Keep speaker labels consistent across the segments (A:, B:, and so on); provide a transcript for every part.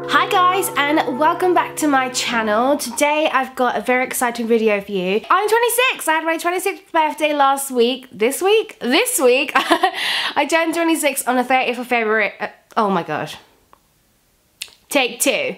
A: Hi guys, and welcome back to my channel. Today I've got a very exciting video for you. I'm 26. I had my 26th birthday last week. This week? I turned 26 on the 30th of February. Oh my god. Take two.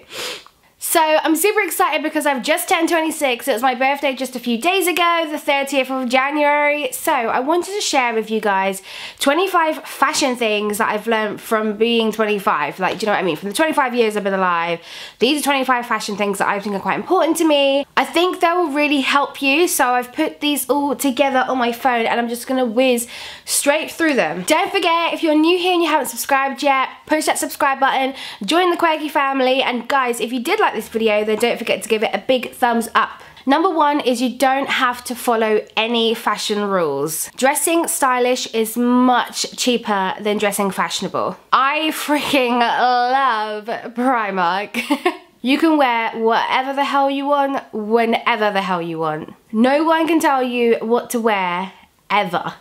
A: So I'm super excited because I've just turned 26. It was my birthday just a few days ago, the 30th of January. So I wanted to share with you guys 25 fashion things that I've learned from being 25. Like, do you know what I mean? From the 25 years I've been alive, these are 25 fashion things that I think are quite important to me. I think they will really help you. So I've put these all together on my phone and I'm just gonna whiz straight through them. Don't forget, if you're new here and you haven't subscribed yet, push that subscribe button, join the Quirky family, and guys, if you did like this video, then don't forget to give it a big thumbs up. Number one is you don't have to follow any fashion rules. Dressing stylish is much cheaper than dressing fashionable. I freaking love Primark. You can wear whatever the hell you want, whenever the hell you want. No one can tell you what to wear, ever.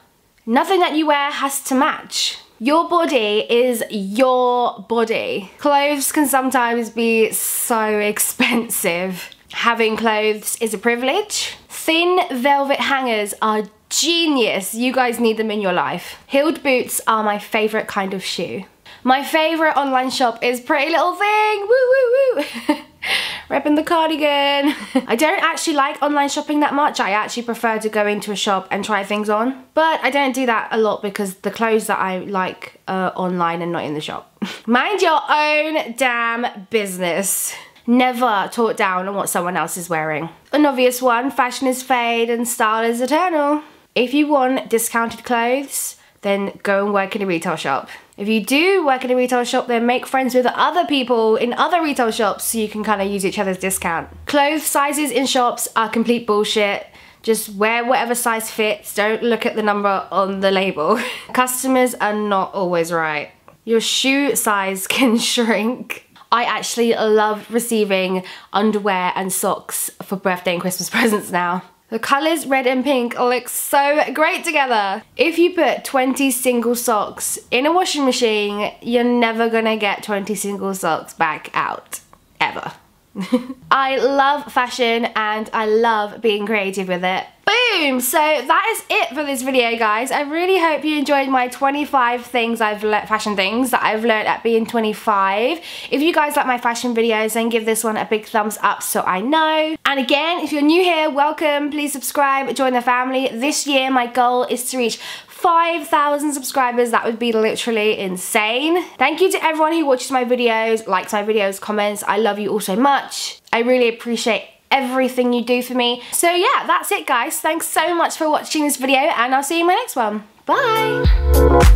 A: Nothing that you wear has to match. Your body is your body. Clothes can sometimes be so expensive. Having clothes is a privilege. Thin velvet hangers are genius. You guys need them in your life. Heeled boots are my favorite kind of shoe. My favorite online shop is Pretty Little Thing. Woo woo woo. Repping the cardigan. I don't actually like online shopping that much. I actually prefer to go into a shop and try things on. But I don't do that a lot because the clothes that I like are online and not in the shop. Mind your own damn business. Never talk down on what someone else is wearing. An obvious one, fashion is fade and style is eternal. If you want discounted clothes, then go and work in a retail shop. If you do work in a retail shop, then make friends with other people in other retail shops so you can kind of use each other's discount. Clothes sizes in shops are complete bullshit. Just wear whatever size fits. Don't look at the number on the label. Customers are not always right. Your shoe size can shrink. I actually love receiving underwear and socks for birthday and Christmas presents now. The colours red and pink look so great together. If you put 20 single socks in a washing machine, you're never gonna get 20 single socks back out, ever. I love fashion and I love being creative with it. Boom! So that is it for this video, guys. I really hope you enjoyed my 25 things fashion things that I've learned at being 25. If you guys like my fashion videos, then give this one a big thumbs up so I know. And again, if you're new here, welcome. Please subscribe, join the family. This year, my goal is to reach 5,000 subscribers. That would be literally insane. Thank you to everyone who watches my videos, likes my videos, comments. I love you all so much. I really appreciate everything you do for me. So yeah, that's it guys. Thanks so much for watching this video and I'll see you in my next one. Bye!